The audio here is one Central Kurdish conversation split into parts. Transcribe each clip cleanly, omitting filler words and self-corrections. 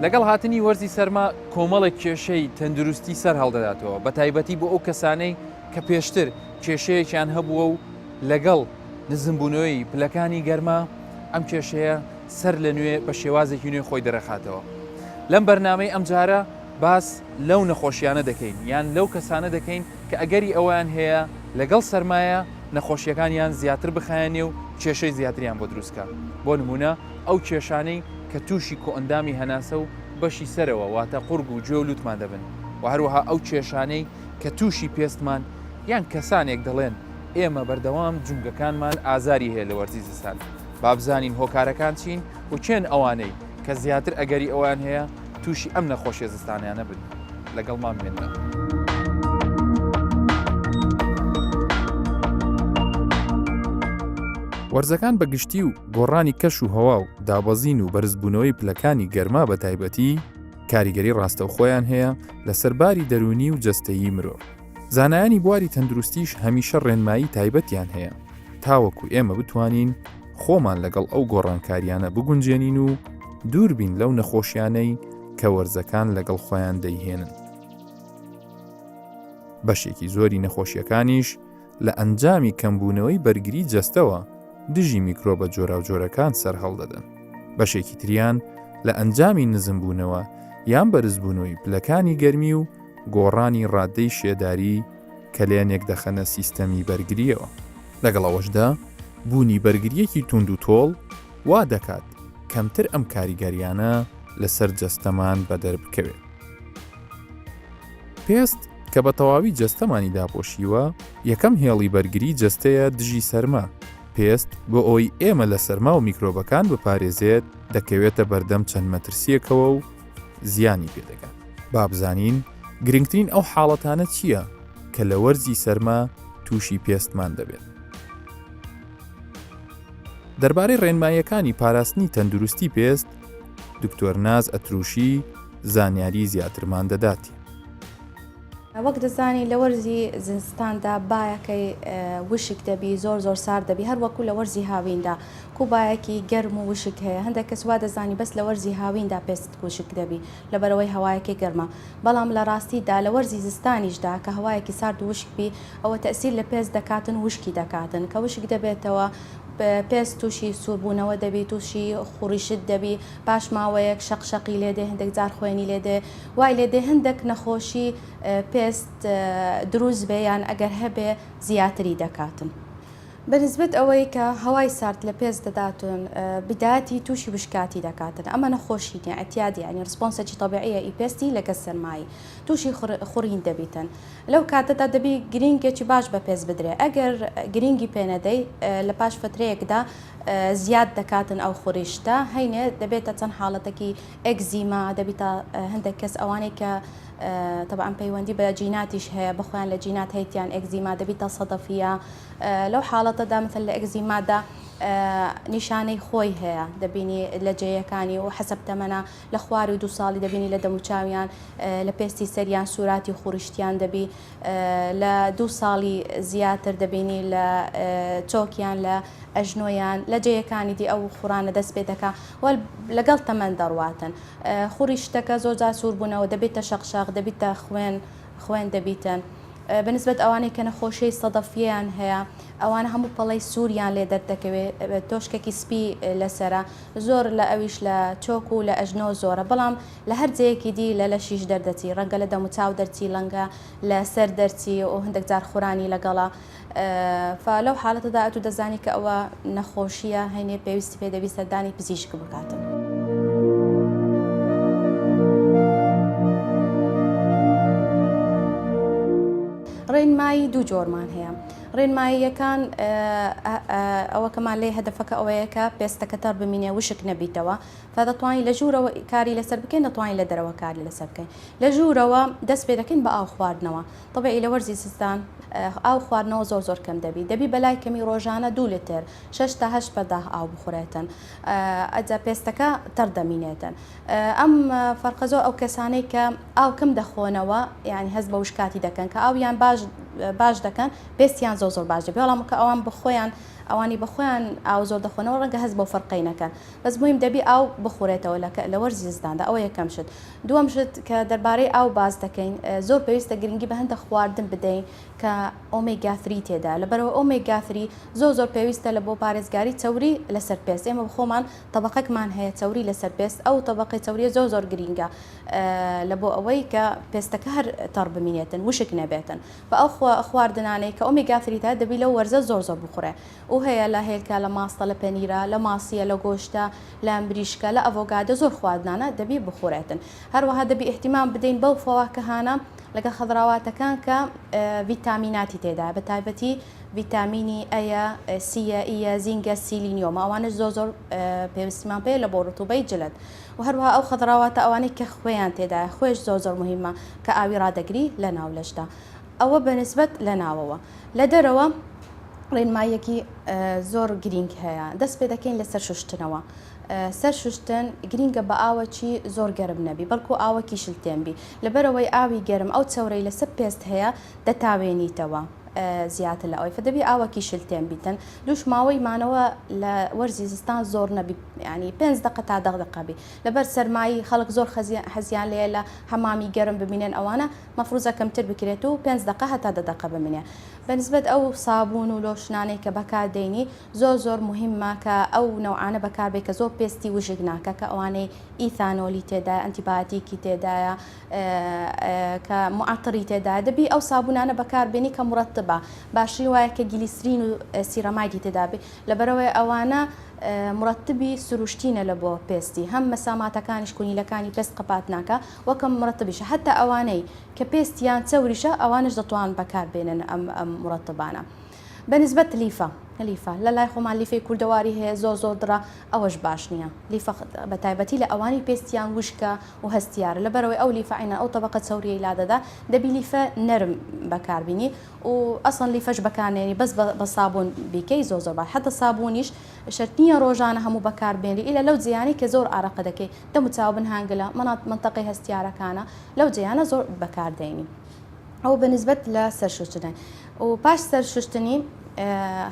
لەگەڵ هاتنی وەرزی سەرما کۆمەڵێک کێشەی تەندروستی سەر هەڵدەداتەوە بە تایبەتی بۆ ئەو کەسانەی کە پێشتر کێشەیەکیان هەبووە و لەگەڵ نزمبوونەوەی پلەکانی گەرما ئەم کێشەیە سەر لە نوێ بە شێوازێکی نوێ خۆی دەرەخاتەوە. لەم بەرنامەی ئەم جارە باس لەو نەخۆشیانە دەکەین یان لەو کەسانە دەکەین کە ئەگەری ئەویان هەیە لەگەڵ سەرمایە نەخۆشیەکانیان زیاتر بخایەنێ و کێشەی زیاتریان بۆ دروستکە. بۆ نمونە ئەو کێشانەی کە تووشی کۆئەندامی هەناسە و بەشی سەرەوە واتە قورگ و جێ و لوتمان دەبن و هەروەها ئەو کێشانەی کە تووشی پێستمان یان کەسانێک دەڵێن ئێمە بەردەوام جونگەکانمان ئازاری هەیە لە وەرزی زستان. بابزانین هۆکارەکان چین و چێن ئەوانەی کە زیاتر ئەگەری ئەوان هەیە تووشی ئەم نەخۆشیە زستانیانە بن. لەگەڵمان بێنە. وەرزەکان بە گشتی و گۆڕانی کەش و هەوا و دابەزین و بەرزبوونەوەی پلەکانی گەرما بە تایبەتی کاریگەری ڕاستەوخۆیان هەیە لە سەرباری دەرونی و جەستەیی مرۆڤ. زانایانی بواری تەندروستیش هەمیشە ڕێنمایی تایبەتیان هەیە تاوەکو ئێمە بتوانین خۆمان لەگەڵ ئەو گۆڕانکاریانە بگونجێنین و دووربین لەو نەخۆشیانەی کە وەرزەکان لەگەڵ خۆیان دەیهێنن. بەشێکی زۆری نەخۆشیەکانیش لە ئەنجامی کەمبوونەوەی بەرگری جەستەوە دژی میکرۆبە جۆرا و جۆرەکان سەر هەڵدەدەن. بەشێکی تریان لە ئەنجامی نزمبوونەوە یان بەرزبوونەوەی پلەکانی گەرمی و گۆڕانی ڕادەی شێداری کە لێنێک دەخەنە سیستەمی بەرگریەوە. لەگەڵەوەشدا بوونی بەرگریەکی توند و تۆڵ وا دەکات کەمتر ئەم کاریگەریانە لەسەر جەستەمان بەدەر بکەوێت. پێست کە بە تەواوی جەستەمانی داپۆشیوە یەکەم هێڵی بەرگری جەستەیە دژی سەرما. پێست بۆ ئەوی ئێمە لە سەرما و میکرۆبەکان بپارێزێت دەکەوێتە بەردەم چەند مەترسیەکەوە و زیانی پێدەگات. بابزانین گرنگترین ئەو حاڵەتانە چییە کە لە وەرزی سەرما تووشی پێستمان دەبێت. دەربارەی ڕێنماییەکانی پاراستنی تەندروستی پێست دکتۆر ناز ئەتروشی زانیاری زیاترمان دەداتی. وەک دەزانی لە وەرزی زستاندا بایەکەی وشک دەبی زۆر سار دەبی هەر وەکو لە وەرزی هاویندا کوبایەکی گەرم و وشک هەیە. هەندێک کەس وا دەزانی بەس لە وەرزی هاویندا پێست وشک دەبی لەبەرەوەی هەوایەکی گەرمە، بەڵام لە ڕاستیدا لە وەرزی زستانیشدا کە هەوایەکی سارد و وشک بی ئەوە تەسیر لە پێست دەکاتن وشکی دەکاتن کە وشک دەبێتەوە پێست تووشی سووربوونەوە دەبی تووشی خوڕیشت دەبی پاش ماوەیەک شەقشەقی لێدێ هەندێک جار خوێنی لێدێ وای لێدێ هەندێک نەخۆشی پێست دروست بێ یان ئەگەر هەبێ زیاتری دەکاتن. بەنسبەت ئەوەی کە هەوای سارد لە پێست دەداتون بدایەتی تووشی وشکاتی دەکاتن ئەمە نەخۆشی نیە ئەتیادی ینی ڕسپۆنسێکی تەبیعیە ئیپێستی لەگە سەرمایی تووشی خوڕین دەبیتن. لەو کاتەدا دەبی گرنگێکی باش بە پێست بدرێ ئەگەر گرنگی پێنەدەی لە پاش فترەیەکدا زیاد دەکاتن ئەو خوڕیشتە هەینێ دەبێتە چەند حاڵەتێکی ئەگزیما دەبیتە هەندێک کەس ئەوانەی کە طبعا پەیوەندی بە جیناتیش هەیە بخۆیان لە جینات هەیتیان ئەگزیما دەبیتە سەدەفیە. لەو حاڵەتەدا مثل لە ئەگزیمادا نیشانەی خۆی هەیە دەبینی لە جێیەکانی و حەسەب تەمەنە لە خوار و 2 ساڵی دەبینی لە دەموچاویان لە پێستی سەریان سوراتی خوڕشتیان دەبی لە 2 ساڵی زیاتر دەبینی لە چۆکیان لە ئەژنۆیان لە جێیەکانی دی ئەو خوڕانە دەست پێ دەکا لەگەڵ تەمەەن دەڕواتن خوڕیشتەکە زۆرجار سووربوونەوە دەبێتە شەقشاق دەبیتە خوێن دەبیتن. بەنسبەت ئەوانەی کە نەخۆشەی سەدەفیەیان هەیە ئەوانە هەموو پەڵەی سووریان لێ دەردەکەوێت تۆشکێکی سپی لەسرە زۆر لە ئەویش لە چۆک و لە ئەژنۆ زۆرە بەڵام لە هەر جەیەکی دی لە لەشیش دەردەچی ڕەنگە لە دەموچاو دەرچی لەنگە لە سەر دەرچی و هەندێک جار خورانی لەگەڵا فلەو حاڵەتەدا ئەتو دەزانی کە ئەوە نەخۆشیە هەینێ پێویستی پێدەبی سەردانی پزیشک بکاتن. ڕێنمایی 2 جۆرمان هەیە. ڕێنماییەکان ئەوە کەمان لێ هەدەفەکە ئەوەیە کە پێستەکە تەڕ بمینێ وشک نەبیتەوە فدەتوانین لە ژوورەوە کاری لەسەر بکەین دەتوانین لە دەرەوە کاری لەسەر بکەین. لە ژوورەوە دەست پێ دەکەین بە ئاو خواردنەوە طبیعی لە وەرزی زستان ئاو خواردنەوە زۆر کەم دەبی بەلای کەمی ڕۆژانە 2 لیتر 6 تا 8 پەرداහ ئاو بخورێتن ئەجا پێستەکە تەڕ دەمینێتن. ئەم فەرقە زۆر ئەو کەسانەی کە ئاو کەم دەخۆنەوە یعنی هەست بە وشکاتی دەکەن کە ئاویان باش دەکەن پێستیان زۆر باش دەبێت بەڵام کە ئەوان بخۆیان ئەوانی بەخۆیان ئاو زۆر دەخۆنەوە ڕەنگە هەست بۆ فەرقەی نەکەن بەس مهم دەبی ئاو بخورێتەوە لە وەرزی زستاندا ئەوە یەکەم شت دووەم شت کە دەربارەی ئاو باز دەکەین زۆر پێویستە گرنگی بە هەندێک خواردن بدەین کە ئۆمێگا 3 تێدا لەبەرەوە ئۆمێگا 3 زۆر پێویستە لە بۆ پارێزگاری چەوری لەسەر پێست ئێمە بخۆمان تەبقەکمان هەیە چەوری لەسەر پێست ئەو تەبقی چەوریە زۆر گرینگە لە بۆ ئەوەی کە پێستەکە هەر تەڕ بمینێتن وشک نەبێتن بە ئەو خواردنانەی کە ئۆمێگا 3 تا دەبی لە وەرزە زۆر بخورێ و هەیە لە هێلکە لە ماستە لە پەنیرە لە ماسیە لە گۆشتە لە ئەمبریشکە لە ئەڤۆگادە زۆر خواردنانە دەبی بخورێتن هەروەها دەبی احتیمام بدەین بەو فەواکەهانە لەگە خەضراواتەکان کە ڤیتامیناتی تێدا بە تایبەتی ڤیتامینی ئەیە سیە ئیە زینگە سیلینیۆم ئەوانش زۆر پێویستیمان پێ لە بۆ ڕوتوبەی جلد و هەروەها ئەو خەضراواتە ئەوانەی کە خوێیان تێدایە خۆش زۆر مهمە کە ئاوی ڕادەگری لە ناو لەشدا ئەوە بەنسبەت لە ناوەوە لە دەرەوە ڕێنمایەکی زۆر گرنگ هەیە دەست پێ دەکەین لەسەر شوشتنەوە سەر شوشتن گرینگە بە ئاوەکی زۆر گەرم نەبی بەڵکو ئاوەکی شلتێنبی لەبەرەوەی ئاوی گەرم ئەو چەورەی لەسەر پێست هەیە دەتاوێنیتەوە زیاتر لە ئەوی فدەبی ئاوەکی شلتێن بیتن دووش ماوەی مانەوە لە وەرزی زستان زۆر نەبی ینی 5 دقه تا 10 دقەبی لەبەر سەرمایی خەڵک زۆر حەزیان لێ لە هەمامی گەرم ببینێن ئەوانە مەفروزە کەمتر بکرێت و 5 دقه هەتا 10 دقه بمینێ بەنسبەت ئەو سابوون و لۆشنانەی کە بەکاردێنی زۆر مهمە کە ئەو نەوعانە بەکاربێت کە زۆر پێستی وژک ناکە کە ئەوانەی ئیثانۆلی تێدا ئەنتیباتیکی تێدایە کە معتری تێدا دەبی ئەو سابوونانە بەکاربێنی کە مرتبە باشی وایە کە گلیسرین و سیرەمایدی تێدابێت لەبەرەوەی ئەوانە مرتبی سروشتینە لە بۆ پێستی هەم مەساماتەکانیش کونیلەکانی پێست قەپات ناکە وەکەم مرتبیشە حتا ئەوانەی کە پێستیان چەوریشە ئەوانش دەتوان بەکاربێنن ئەم مرتبانە بەنسبەت لیفە لە لای خۆمان لیفەی کوردەواری هەیە زۆر درا ئەوەش باش نییە لیفە بە تایبەتی لە ئەوانی پێستیان وشکە و هەستیارە لەبەرەوەی ئەو لیفەعینە ئەو تەبقە چەوریەی لادەدا دەبی لیفە نەرم بەکاربینی و ئەسڵ لیفەش بەکارێنی بەس بە سابوون بیکەی زۆر باش حتا سابوونیش شەرت نییە ڕۆژانە هەموو بەکاربێنی ئیلە لەو جیانی کە زۆر ئارەقە دەکەی دەمو چاوبن هەنگلە منتەقەی هەستیارەکانە لەو جیانە زۆر بەکاردێنی ئەو بەنسبەت لە سەرشوشتنە و پاش سەرشوشتنی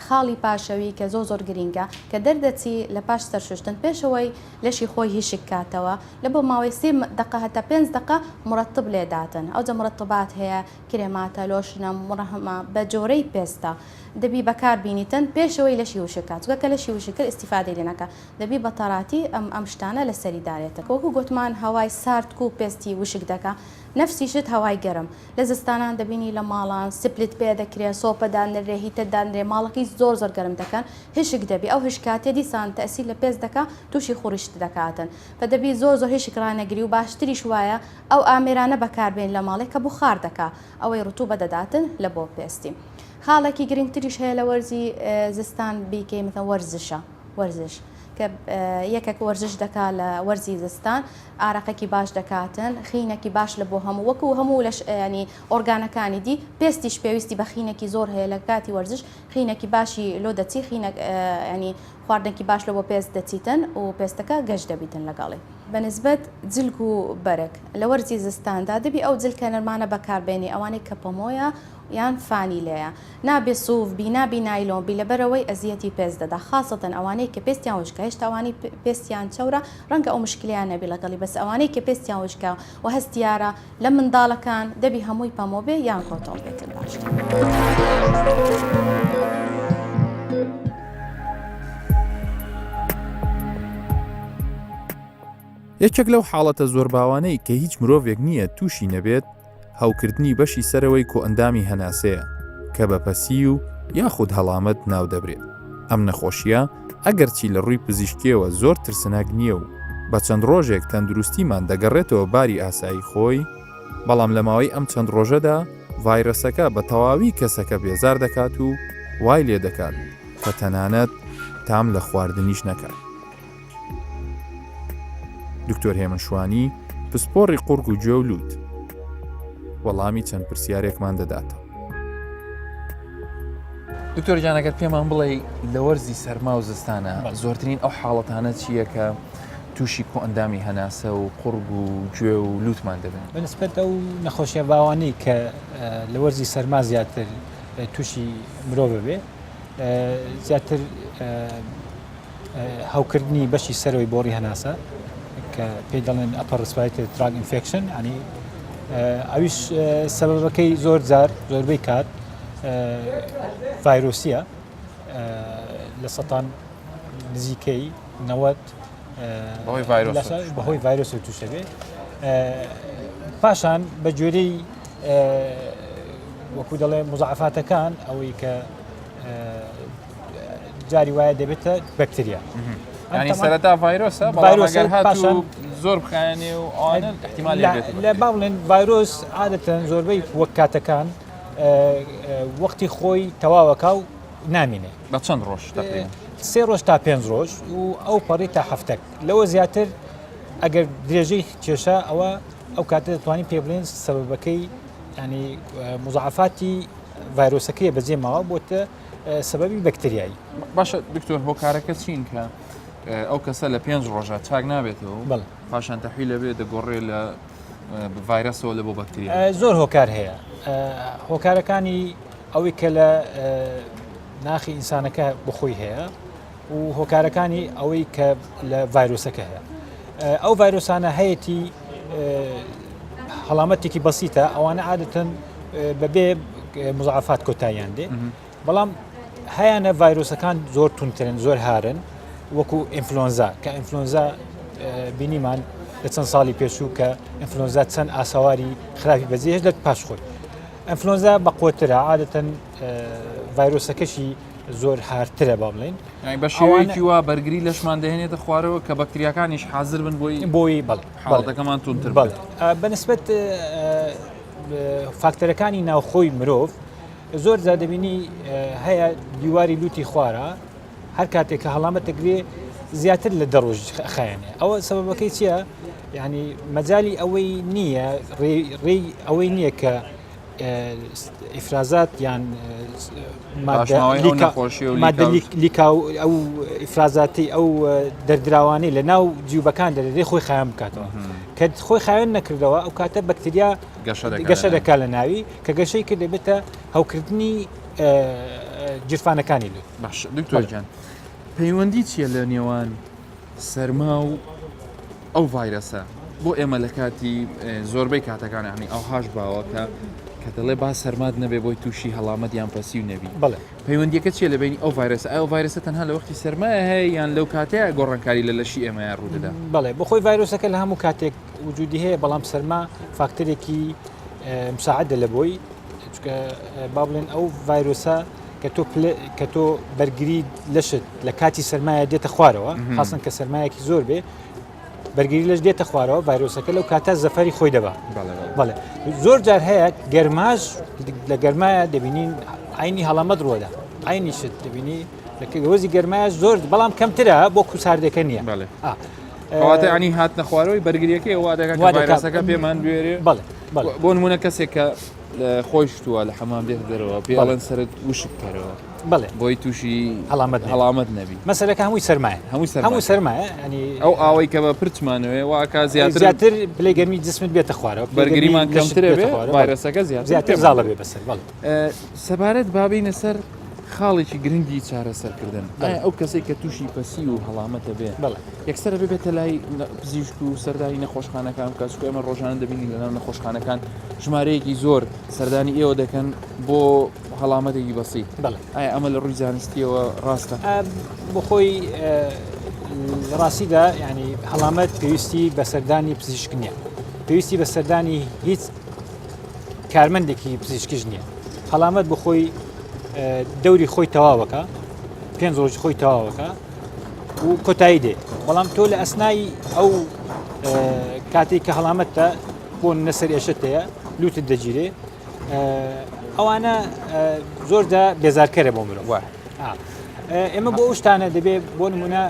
خاڵی پاشەوی کە زۆر گرینگە کە دەردەچی لە پاش سەرشوشتن پێشەوەی لەشی خۆی هیشک کاتەوە لە بۆ ماوەی 3 دقه هەتا 5 دقه مرتب لێداتن ئەو جە مرتبات هەیە کرێماتە لۆشنە مڕەهمە بە جۆرەی پێستە دەبی بەکاربینیتن پێشەوەی لەشی وشکات چونکە لەشی وشکر ئیسیفادەی لێ نەکە دەبی بە تەڕاتی ئەم شتانە لە سەریدارێتە وەکو گوتمان هەوای سارد و پێستی وشک دەکە نفسیشت هەوای گەرم لە زستانان دەبینی لە ماڵان سپلیت پێ دەکرێت سۆپەدانرێ هیتەدانرێ ماڵەکەی زۆر گەرم دەکەن هشک دەبی ئەو هشکاتێ دیسان تەسیل لە پێست دەکە تووشی خوڕشت دەکاتن بە دەبی زۆر هشکرانەگری و باشتریش وایە ئەو ئامێرانە بەکاربێن لە ماڵێک کە بخار دەکا ئەوەی ڕوتوبە دەداتن لە بۆ پێستی خاڵێکی گرنگتریش هەیە لە وەرزی زستان بیکەی مەتە وەرزش کە یەکێک وەرزش دەکا لە وەرزی زستان ئارەقەکی باش دەکاتن خینێکی باش لە بۆ هەموو وەکو هەموو لە ینی ئۆرگانەکانی دی پێستیش پێویستی بە خینێکی زۆر هەیە لە کاتی وەرزش خینێکی باشی لۆ دەچی ینی خواردنێکی باش لە بۆ پێست دەچیتن و پێستەکە گەشت دەبیتن لەگەڵی بەنسبەت جلک و بەرەک لە وەرزی زستاندا دەبی ئەو جلکە نەرمانە بەکاربێنی ئەوانەی کە پەمۆیە یان فانی لەیە نابێ سووفبی نابی نایلۆنبی لەبەرەوەی ئەزیەتی پێست دەدا خاصەتەن ئەوانەی کە پێستیان وشکە هێشتا ئەوانی پێستیان چەورە ڕەنگە ئەو مشکلیان نەبی لەگەڵی بەس ئەوانەی کە پێستیان وشکە و هەستیارە لە منداڵەکان دەبی هەمووی پەمۆ بێ یان کۆتۆڵ بێتن باشتر. یەکێک لەو حاڵەتە زۆر باوانەی کە هیچ مرۆڤێک نییە تووشی نەبێت هەوکردنی بەشی سەرەوەی کۆئەندامی هەناسەیە کە بەپەسی و یاخود هەڵامەت ناو دەبرێت. ئەم نەخۆشیە ئەگەرچی لە ڕووی پزیشکیەوە زۆر ترسناک نییە و بە چەند ڕۆژێک تەندروستیمان دەگەڕێتەوە باری ئاسایی خۆی، بەڵام لە ماوەی ئەم چەند ڕۆژەدا ڤایرۆسەکە بە تەواوی کەسەکە بێزار دەکات و وای لێ دەکات کە تەنانەت تام لە خواردنیش نەکات. دکتۆر هێمن شوانی پسپۆڕی قورگ و گوێ و لووت وەڵامی چەند پرسیارێکمان دەداتەوە. دکتۆر جانەکەت پێمان بڵێ لە وەرزی سەرما و زستانە زۆرترین ئەو حاڵەتانە چییە کە تووشی کۆئەندامی هەناسە و قورگ و گوێ و لووتمان دەبن؟ بەنسبەت ئەو نەخۆشیە باوانەی کە لە وەرزی سەرما زیاتر تووشی مرۆڤ بێ زیاتر هەوکردنی بەشی سەرەوەی بۆڕی هەناسە کە پێی دەڵێن ئەپەر ڕسپایتر تراک ئینفێکشن ینی ئەویش سەبەبەکەی زۆر جار زۆربەی کات ڤایرۆسیە لە سەتان نزیکەی 90 بەهۆی ڤایرۆسی تووشە بێ پاشان بە جۆرەی وەکو دەڵێ مزعفاتەکان ئەوەی کە جاری وایە دەبێتە بەکتریا ینی سەرەتا ڤایرۆسە بەڵام هاتو زۆر بخایێنێ و ئەوانە احتیمال لە باڵێن ڤایرۆس عادەتەن زۆربەی وەک کاتەکان وەختی خۆی تەواوەکە و نامینێ بە چەند ڕۆژ تقریبا 3 ڕۆژ تا 5 ڕۆژ و ئەو پەڕی تا هەفتەک لەوە زیاتر ئەگەر درێژەی کێشە ئەوە ئەو کاتە دەتوانین پێ بڵێن سەبەبەکەی ینی مزعفاتی ڤایرۆسەکەی بەجێ ماوە بۆتە سەبەبی بەکتریایی باشە دکتۆر هۆکارەکە چین کە ئەو کەسە لە 5 ڕۆژە چاک نابێتەوە پاشان تەحویل لەبێ دەگۆڕێ لە ڤایرۆسەوە لە بۆ بەکتریا زۆر هۆکار هەیە هۆکارەکانی ئەوەی کە لە ناخی ئینسانەکە بخۆی هەیە و هۆکارەکانی ئەوەی کە لە ڤایرۆسەکە هەیە ئەو ڤایرۆسانە هەیەی هەڵامەتێکی بەسیتە ئەوانە عادەتەن بەبێ مزعفات کۆتاییان دێ بەڵام هەیەە ڤایرۆسەکان زۆر تونترن زۆر هارن وەکو ئینفلۆنزا کە ئینفلۆنزا بینیمان لە چەند ساڵی پێشوو کە ئینفلۆنزا چەند ئاساواری خراپی بەجێهێش دەت پاشخۆی ئەنفلۆنزا بەقوترە عادەتەن ڤایرۆسەکەشی زۆر هارترە با بڵێن بە شێوەیەکی وا بەرگری لەشمان دەهێنێتە خوارەوە کە بەکتریاکانیش حاضر بن بۆی حاڵەتەکەمان تونتر بەنسبەت فاکتەرەکانی ناوخۆی مرۆڤ زۆر جا دەبینی هەیە دیواری لوتی خوارە هەر کاتێک کە هەڵامەت دەگرێ زیاتر لە دەڕۆژ خایێنێ ئەوە سەبەبەکەی چییە؟ یعنی مەجای ئەوەی نییە ڕێی ئەوەی نییە کە ئیفرازات یان لیکاو ئەو ئیفرازاتی ئەو دەردراوانەی لە ناو جیوبەکان دەرێ خۆی خایان بکاتەوە کە خۆی خایەن نەکردەوە ئەو کاتە بەکتریا گەشە دەکات لە ناوی کە گەشەی کرد دەبێتە هەوکردنی جرفانەکانی لێ باش دکتۆرجان پەیوەندی چییە لە نێوان سەرما و ئەو ڤایرەسە بۆ ئێمە لە کاتی زۆربەی کاتەکان هەنی ئەو هاش باوەکە کە دەڵێ با سەرمات نەبێ بۆی تووشی هەڵامەت یان پەسی و نەبی بڵێ پەیوەندیەکە چیە لە بینی ئەو ڤایرەسە ئەو ڤایرەسە تەنها لە وەختی سەرمایە هەیە یان لەو کاتەیە گۆڕانکاری لە لەشی ئێمەیان ڕوودەدا بڵێ بۆ خۆی ڤایرۆسەکە لە هەموو کاتێک وجودی هەیە بەڵام سەرما فاکتەرێکی مساعدە لە بۆی با بڵێن ئەو ڤایرۆسە کە تۆ بەرگری لەشت لە کاتی سەرمایە دێتە خوارەوە خاصن کە سەرمایەکی زۆر بێ بەرگری لەش دێتە خوارەوە ڤایرۆسەکە لەو کاتە زەفەری خۆی دەبا بەڵێ زۆر جار هەیە گەرماش لە گەرمایە دەبینین عینی هەڵامەت ڕۆدا عینی شت دەبینی وەزی گەرمایە زۆر بەڵام کەمترە بۆ کوساردەکە نییە کەواتە عنی هات نەخواارەوەی بەرگریەکەی وا دەکاتەکە پێمان دوێرێ بۆ نمونە کەسێک کە خۆی شتووە لە حەمام دێت دەرەوە پێڵەن سرت وشکەرەوە بڵێ بۆی تووشی هەڵامەت نەبی مەسەلەکە هەمووی سەرمایە هەموو سەرمایە ینی ئەو ئاوەی کە بە پرچمانەوەی واکە زیاتر بلێ گەرمی جسمت بێتە خوارەوە بەرگریمان کەمترە بێ ڤایرەسەکە زیاتر زاڵە بێ بەسەر سەبارەت بابینە سەر خاڵێکی گرنگی چارەسەرکردن ئەو کەسێک کە تووشی پەسی و هەڵامەتە بێ یەکسەرە ببێتە لای پزیشک و سەردانی نەخۆشخانەکان کەسکو ئێمە ڕۆژانە دەبینی لەناو نەخۆشخانەکان ژمارەیەکی زۆر سەردانی ئێوە دەکەن بۆ هەڵامەتێکی بەسیت ئایا ئەمە لە ڕووی زانستیەوە ڕاستە بۆ خۆی ڕاستیدا ینی هەڵامەت پێویستی بە سەردانی پزیشک نییە پێویستی بە سەردانی هیچ کارمەندێکی پزیشکیش نییە هەڵامەت بۆ خۆی دەوری خۆی تەواوەکە 5 ڕۆژی خۆی تەواوەکە و کۆتایی دێ بەڵام تۆ لە ئەسنایی ئەو کاتێک کە هەڵامەتە بۆ نەسەر ئێشتەیە لوتت دەگیرێ ئەوانە زۆردا بێزارکەرە بۆ مرۆڤ ئێمە بۆ ئەو شتانە دەبێت بۆ نمونە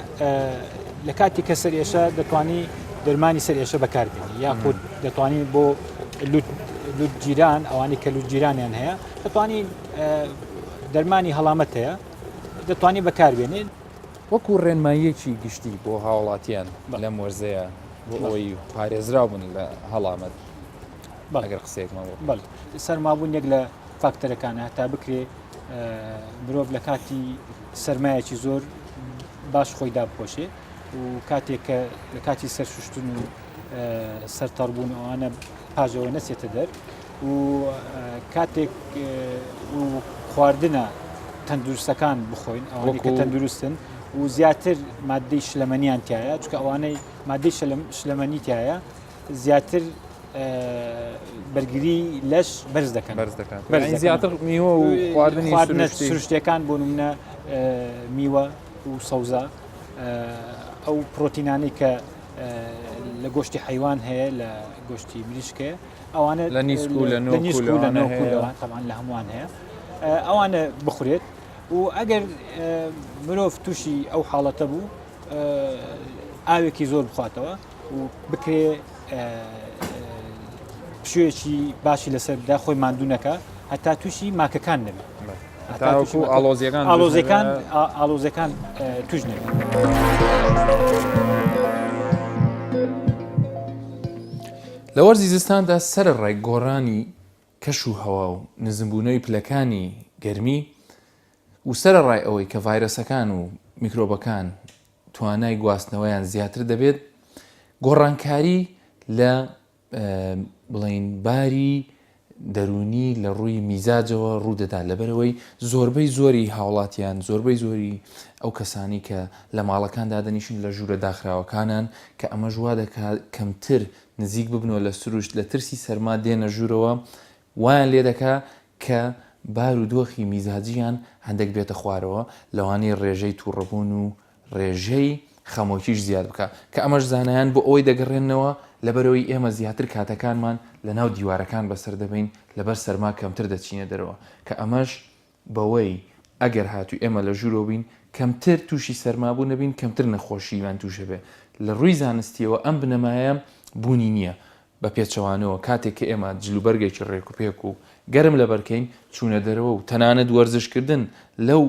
لە کاتی کە سەر ئێشە دەتوانی دەرمانی سەر ئێشە بەکاربێنی یاخود دەتوانی بۆ لوت جیران ئەوانی کە لوت جیرانیان هەیە دەتوانی دەرمانی هەڵامەت هەیە دەتوانی بەکاربێنێت وەکو ڕێنماییەکی گشتی بۆ هاوڵاتیان لەم وەرزەیە بۆ ئەوەی پارێزرا بوون لە هەڵامەت ئەگەر قسەیەکمان بەڵ سەرمابوون یەک لە فاکتەرەکانە تا بکرێ مرۆڤ لە کاتی سەرمایەکی زۆر باش خۆی دابپۆشێ و کاتێک کە لە کاتی سەرشتن و سەرتەڕبوون ئەوانە پاژەوە نەچێتە دەر و کاتێک و خواردنە تەندروستەکان بخۆین ئەوانەی کە تەندروستن و زیاتر مادەی شلەمەنیان تایە چونکە ئەوانەی مادەی شلەمەنی تایە زیاتر بەرگری لەش بەرز دەکەن زیاتر میوە و خواردنی سروشتیەکان بۆ نمونە میوە و سەوزە ئەو پرۆتینانی کە لە گۆشتی حیوان هەیە لە گۆشتی مریشکە ئەوانە لە نیسک و لە نۆکولەوان تەمان لە هەمووان هەیە ئەوانە بخورێت و ئەگەر مرۆڤ تووشی ئەو حاڵەتە بوو ئاوێکی زۆر بخواتەوە و بکرێ پشوێکی باشی لەسەر بدا خۆی ماندوونەکە هەتا تووشی ماکەکان نەبێت ئالۆزەکان توش نەبێت. لە وەرزی زستاندا سەرڕای گۆڕانی کەش و هەوا و نزمبوونەوەی پلەکانی گەرمی و سەرڕای ئەوەی کە ڤایرۆسەکان و میکرۆبەکان توانای گواستنەوەیان زیاتر دەبێت گۆڕانکاری لە بڵین باری دەرونی لە ڕووی میزاجەوە ڕوودەدا لەبەرەوەی زۆربەی زۆری هاوڵاتیان زۆربەی زۆری ئەو کەسانی کە لە ماڵەکاندا دەنیشن لە ژوورە داخراوەکانان کە ئەمە ژوا دەکات کەمتر نزیک ببنەوە لە سروشت لە ترسی سەرما دێنە ژوورەوە وایان لێ دەکا کە بار و دۆخی میزاجیان هەندێک بێتە خوارەوە لەوانەی ڕێژەی تووڕەبوون و ڕێژەی خەمۆکیش زیاد بکە کە ئەمەش زانایان بۆ ئەوەی دەگەڕێنەوە لەبەرەوەی ئێمە زیاتر کاتەکانمان لە ناو دیوارەکان بەسەر دەبین لەبەر سەرما کەمتر دەچینە دەرەوە کە ئەمەش بەوەی ئەگەر هاتووی ئێمە لە ژوورەوە بین کەمتر تووشی سەرمابوو نەبین کەمتر نەخۆشیوان تووشە بێ لە ڕووی زانستیەوە ئەم بنەمایە بوونی نییە بە پێچەوانەوە کاتێک کە ئێمە جلوبەرگێکی ڕێکوپێک و گەرم لە بەرکەین چوونە دەرەوە و تەنانەت وەرزشکردن لەو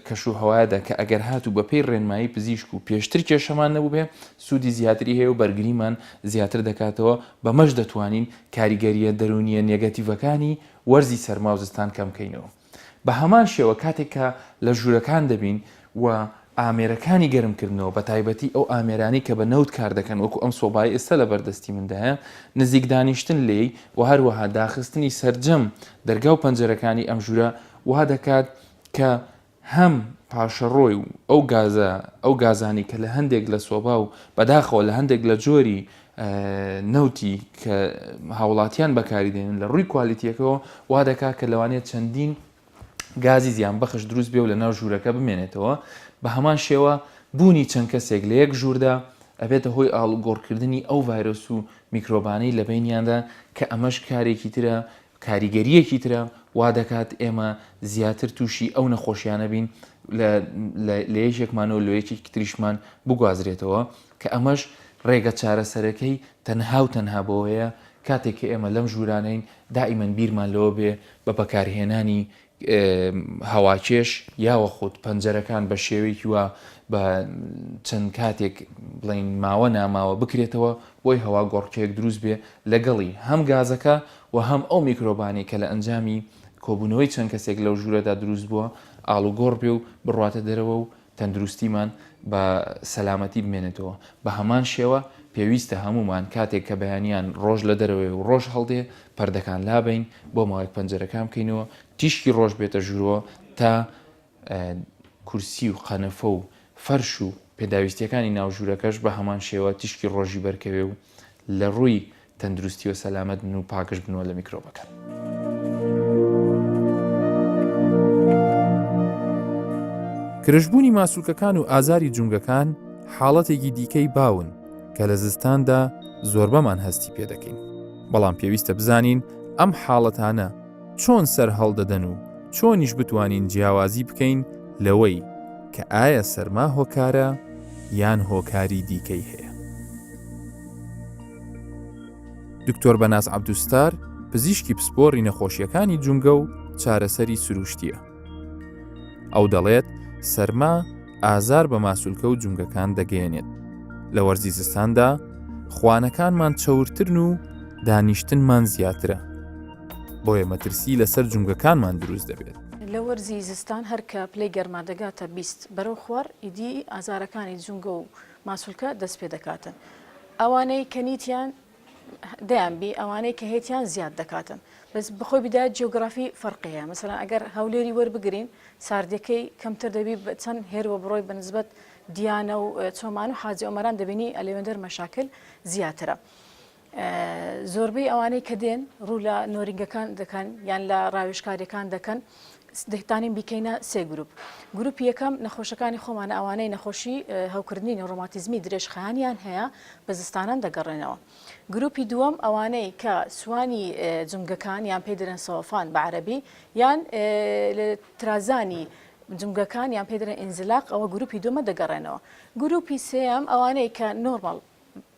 کەش و هەوایدا کە ئەگەر هاتوو بە پێی ڕێنمایی پزیشک و پێشتر کێشەمان نەبوو بێ سوودی زیاتری هەیە و بەرگریمان زیاتر دەکاتەوە بەمەش دەتوانین کاریگەریە دەرونیە نێگەتیڤەکانی وەرزی سەرما و زستان کەمکەینەوە بە هەمان شێوە کاتێک کە لە ژوورەکان دەبین و ئامێرەکانی گەرمکردنەوە بە تایبەتی ئەو ئامێرانی کە بە نەوت کار دەکەن وەکو ئەم سۆبای ئێستا لە بەردەستی مندایە نزیک دانیشتن لێی و هەروەها داخستنی سەرجەم دەرگا و پەنجەرەکانی ئەم ژوورە وا دەکات کە هەم پاشەڕۆی و ئەو گازانی کە لە هەندێک لە سۆبا و بەداخەوە لە هەندێک لە جۆری نەوتی کە هاوڵاتیان بەکاری دێنن لە ڕووی کوالیتیەکەەوە وا دەکات کە لەوانێت چەندین گازی زیان بەخش دروست بێ و لە ناو ژوورەکە بمێنێتەوە بە هەمان شێوە بوونی چەند کەسێک لە یەک ژووردا ئەبێتە هۆی ئاڵوگۆڕکردنی ئەو ڤایرۆس و میکرۆبانەی لە بینیاندا کە ئەمەش کارێکی ترە کاریگەریەکی ترە وا دەکات ئێمە زیاتر تووشی ئەو نەخۆشیانە بین لە یەکێکمانەوە لە یەکێکی تریشمان بگوازرێتەوە کە ئەمەش ڕێگە چارەسەرەکەی تەنها و تەنها بەوەیە کاتێک کە ئێمە لەم ژوورانەین دائیمەن بیرمان لەوە بێ بە بەکارهێنانی هەواکێش یاوە خۆت پەنجەرەکان بە شێوەیەکی وە بە چەند کاتێک بڵین ماوە ناماوە بکرێتەوە بۆی هەوا گۆڕکێک دروست بێ لەگەڵی هەم گازەکە و هەم ئەو میکرۆبانی کە لە ئەنجامی کۆبوونەوەی چەند کەسێک لەو ژوورەدا دروست بووە ئاڵوگۆڕ بێ و بڕاتە دەرەوە و تەندروستیمان بە سەلامەتی بمێنێتەوە بە هەمان شێوە پێویستە هەمومان کاتێک کە بەیانیان ڕۆژ لە دەرەوەی و ڕۆژ هەڵدێ پەردەکان لابین بۆ ماوەیەک پەنجەرەکان بکەینەوە تیشکی ڕۆژ بێتە ژوورەوە تا کورسی و قەنەفە و فەرش و پێداویستیەکانی ناوژوورەکەش بە هەمان شێوە تیشکی ڕۆژی بەرکەوێ و لە ڕووی تەندروستی و سەلامەت بن و پاکش بنەوە لە میکرۆبەکان. کرشبوونی ماسوولکەکان و ئازاری جونگەکان حاڵەتێکی دیکەی باون کە لە زستاندا زۆربەمان هەستی پێ دەکەین. بەڵام پێویستە بزانین ئەم حاڵەتانە چۆن سەر هەڵدەدەن و چۆنیش بتوانین جیاوازی بکەین لەوەی کە ئایا سەرما هۆکارە یان هۆکاری دیکەی هەیە. دکتۆر بەناز عەبدوستار پزیشکی پسپۆڕی نەخۆشیەکانی جونگە و چارەسەری سروشتیە. ئەو دەڵێت سەرما ئازار بە ماسوولکە و جونگەکان دەگەێنێت. لە وەرزی زستاندا خوانەکانمان چەورترن و دانیشتنمان زیاترە. بۆیە مەترسی لەسەر جونگەکانمان دروست دەبێت. لە وەرزی زستان هەر کە پلەی گەرما دەگاتە 20 بەرەو خوار ئیدی ئازارەکانی جونگە و ماسوولکە دەست پێ دەکاتن. ئەوانەی کەنیتیان دەیانبی ئەوانەی کە هێتیان زیاد دەکاتن. بەس بخۆی بدات جیۆگرافی فەرقەیە. مەسەڵەن ئەگەر هەولێری وەربگرین ساردەکەی کەمتر دەبی چەند هێرەوە بڕۆی بەنسبەت دیانە و چۆمان و حاجی ئۆمەران دەبینی ئەلێوەندەر مەشاکل زیاترە. زۆربەی ئەوانەی کە دێن ڕوو لە نۆرینگەکان دەکەن یان لە ڕاوێژکاریەکان دەکەن دەتانین بیکەینە سێ گروپ. گروپی یەکەم نەخۆشەکانی خۆمانە ئەوانەی نەخۆشی هەوکردنی نەوڕۆماتیزمی درێژخایانیان هەیە بە زستانان دەگەڕێنەوە. گروپی دووەم ئەوانەی کە سوانی جونگەکان یان پێی دەرێن سەوەفان بە عەرەبی یان لە ترازانی جونگەکان یان پێی دەرێن ئینزلاق ئەوە گروپی دووەمە دەگەڕێنەوە. گروپی سێەم ئەوانەی کە نۆرماڵ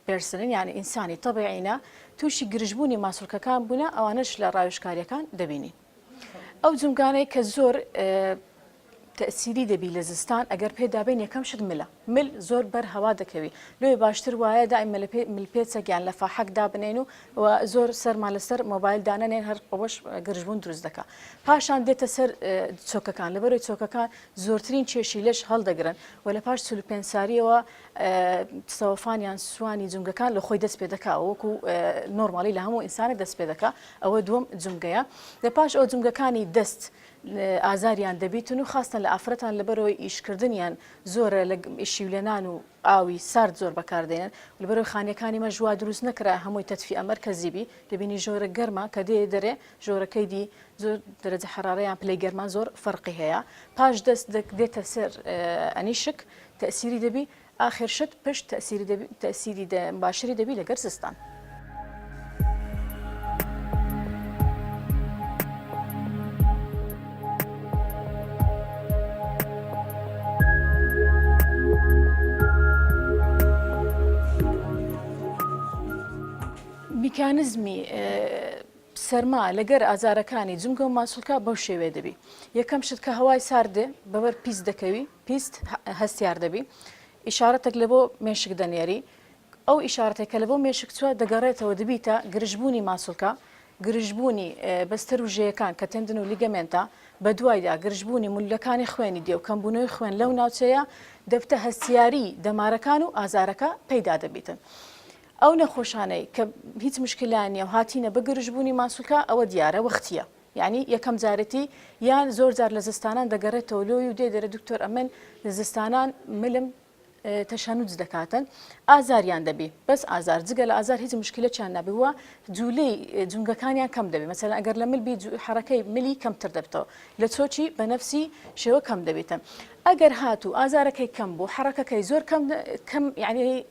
پرسنن یعنی ئینسانی تەبیعینە تووشی گرژبوونی ماسوولکەکان بوونە ئەوانش لە ڕاوێژکاریەکان دەبینین. ئەو جونگانەی کە زۆر تەسیری دەبی لە زستان ئەگەر پێدابین یەکەم شت ملە مل زۆر بەر هەوا دەکەوی لێ باشتر وایە دائیم ملپێچەگیان لە فاحەکدا بنێن و زۆر سەرمان لەسەر مۆبایل دانەنێن هەر قەوەش گرژبوون دروست دەکە. پاشان دێتە سەر چۆکەکان لەبەرەوەی چۆکەکان زۆرترین کێشی لەش هەڵدەگرن و لە پاش سولوپێنساریەوە سەوەفانیان سوانی جونگەکان لە خۆی دەست پێ دەکا وەکو نۆرمالی لە هەموو ئینسانێک دەست پێ دەکا ئەوە دووەم جونگەیە. لە پاش ئەو جونگەکانی دەست ئازاریان دەبیتن و خاستن لە ئافرەتان لەبەرەوەی ئیشکردنیان زۆرە لە ئیشیولێنان و ئاوی سارد زۆر بەکاردێنن لەبەرەوەی خانەکانی مەژوا دروست نەکرا هەمووی تەتفی ئەمەرکەزیبی دەبینی ژۆرە گەرمە کە دێ دەرێ ژۆرەکەی دی زۆر دەرەجە حرارەیان پلەی گەرمان زۆر فەرقی هەیە. پاش دەست دێتە سەر ئەنیشک تەسیری دەبی ئاخر شت پشت تەسیری باشری دەبی لەگەر زستان. میکانزمی سەرما لەگەر ئازارەکانی جونگە و ماسوولکە بەو شێوێ دەبی. یەکەم شت کە هەوای ساردێ بەبەر پیس دەکەوی پیست هەستیار دەبی ئیشارەتێک لە بۆ مێشک دەنێری ئەو ئیشارەتێک کە لە بۆ مێشک چوە دەگەڕێتەوە دەبیتە گرژبوونی ماسوولکە گرژبوونی بەستەر و ژەیەکان کە تێندن و لیگەمێنتە بە دوایدا گرژبوونی مولەکانی خوێنی دێ و کەمبوونەوەی خوێن لەو ناوچەیە دەبتە هەستیاری دەمارەکان و ئازارەکە پەیدا دەبیتن. ئەو نەخۆشانەی کە هیچ مشکلانیە و هاتیینە بە گرژبوونی ماسوولکە ئەوە دیارە وەختیە. یعنی یەکەم جارەتی یان زۆر جار لە زستانان دەگەڕێتەوە لۆی و دێ دەرە دکتۆر ئەمن لە زستانان ملم تەشەنوج دەکاتن ئازاریان دەبی بەس ئازار جگە لە ئازار هیچ مشکلەیان نەبیوە جوولەی جونگەکانیان کەم دەبێت مەسەلەن ئەگەر لە ملبی حرەکەی ملی کەمتر دەبێتەوە لە چۆچی بە نەفسی شێوە کەم دەبێتن. ئەگەر هاتوو ئازارەکەی کەم بوو حرەکەکەی زۆر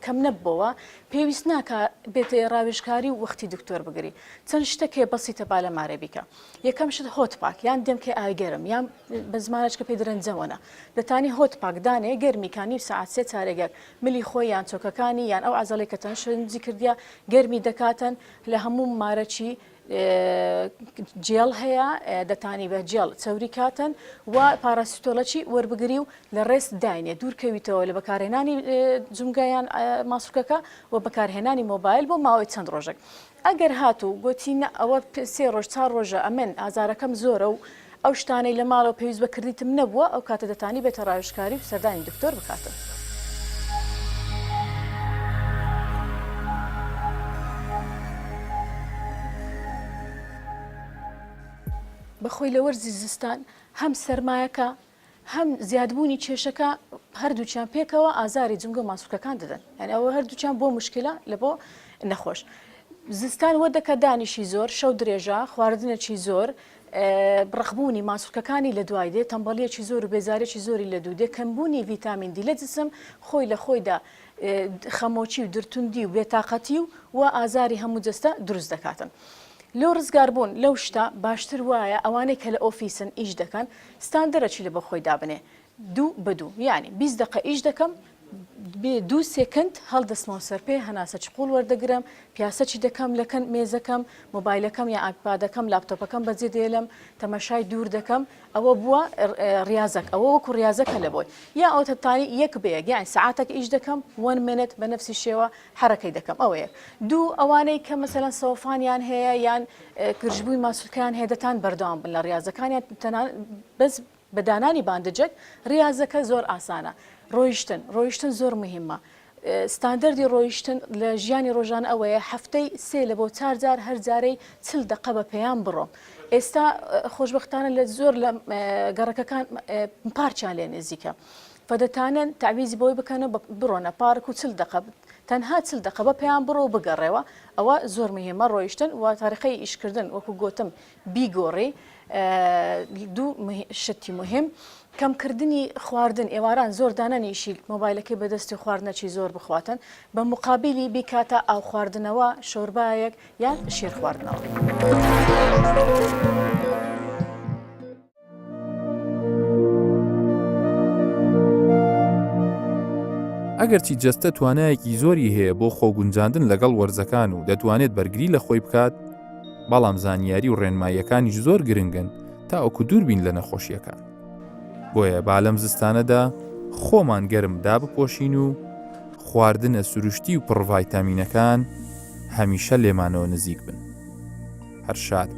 کەم نەبەوە پێویست ناکە بێتە ڕاوێژکاری و وەختی دکتۆر بگری چەند شتێکێ بەسیتە با لە مارێ بیکە. یەکەم شت هۆت پاک یان دێمکە ئاگەرم یان بە زمانەکە پێ درەنجەوەنە دەتانی هۆت پاک دانێ گەرمیکانی ساعت سێ چارێگەر ملی خۆی یان چۆکەکانی یان ئەو عەزەڵی کە تەنشنجی کردیا گەرمی دەکاتن لە هەموو مارەچی جێڵ هەیە دەتانی بە جێڵ چەوری کاتن و پاراسیتۆلەکی وەربگری و لە ڕێست داینێ دوورکەویتەوە لە بەکارهێنانی جونگایان ماسوولکەکە و بەکارهێنانی مۆبایل بۆ ماوەی چەند ڕۆژێک. ئەگەر هاتوو گوتینە ئەوە سێ ڕۆژ چار ڕۆژە ئەمن ئازارەکەم زۆرە و ئەو شتانەی لە ماڵەوە پێویست بەکردیتم نەبووە ئەو کاتە دەتانی بێتە ڕاوێژکاری و سەردانی دکتۆر بکاتن. بەخۆی لە وەرزی زستان هەم سەرمایەکە هەم زیادبوونی کێشەکە هەردووچیان پێکەوە ئازاری جونگە و ماسوولکەکان دەدەن یعنی ئەوە هەردووچیان بۆ مشکلە لە بۆ نەخۆش. زستان وە دەکە دانیشی زۆر شەو درێژە خواردنێکی زۆر ڕخبوونی ماسوولکەکانی لە دوای دێ تەمبەڵیەکی زۆر و بێزارێکی زۆری لە دوو دێ کەمبوونی ڤیتامین دی لە جسم خۆی لە خۆیدا خەمۆکی و درتوندی و بێتاقەتی و ئازاری هەموو جەستە دروست دەکاتن. لەو ڕزگاربوون لەو شتا باشتر وایە ئەوانەی کە لە ئۆفیسن ئیش دەکەن ستاندەرەکی لە بە خۆی دابنێ 2 بە 2 یعنی 20 دقە ئیش دەکەم بێ 2 سێکند هەڵدەستمەوە سەر پێ هەناسە چقول وەردەگرم پیاسەچی دەکەم لەکەن مێزەکەم مۆبایلەکەم یا ئایپادەکەم لاپتۆپەکەم بەجێ دێلم تەمەشای دوور دەکەم ئەوە بووە ریاضەک ئەوە وەکو ریاضەکە لە بۆی یا ئەو تەتانی یەک بەیەک یان سعاتێک ئیش دەکەم 1 منت بە نفسی شێوە حرەکەی دەکەم ئەوەیە دوو ئەوانەی کە مەسەلەن سەوفانیان هەیە یان گرژبووی ماسوولکیان هەیەدەتان بەردەوام بن لە ریاضەکانیان بەس بەدانانی باندجێک ریاضەکە زۆر ئاسانە ڕۆیشتن زۆر مهمە ستاندەردی ڕۆیشتن لە ژیانی ڕۆژان ئەوەیە هەفتەی 3 لە بۆ 4 جار هەر جارەی 40 دقە بە پێیان بڕۆم ئێستا خۆشببختانە لە زۆر لە گەڕەکەکان پارچیان لێ نێزیکە فەدەتانن تعویزی بۆی بکەنە بڕۆنە پارک و 40 دقە تەنها 40 دقە بە پێیان بڕۆ بگەڕێەوە ئەوە زۆر مهمە ڕۆیشتن و تاریخی ئیشکردن وەکو گوتم بیگۆڕی دوو شتی مهم کەمکردنی خواردن ئێواران زۆر دانەنیشی مۆبایلەکەی بەدەستی خواردنەچی زۆر بخواتن بە مقابلی بیکاتە ئاو خواردنەوە شۆربایەک یان شیر خواردنەوە. ئەگەرچی جەستە توانایەکی زۆری هەیە بۆ خۆگونجاندن لەگەڵ وەرزەکان و دەتوانێت بەرگری لە خۆی بکات بەڵام زانیاری و ڕێنماییەکانیش زۆر گرنگن تا ئەوکو دوور بین لە نەخۆشیەکان بۆیە با لەم زستانەدا خۆمان گەرم دابپۆشین و خواردنە سروشتی و پڕڤایتامینەکان هەمیشە لێمانەوە نزیک بن. هەر شاد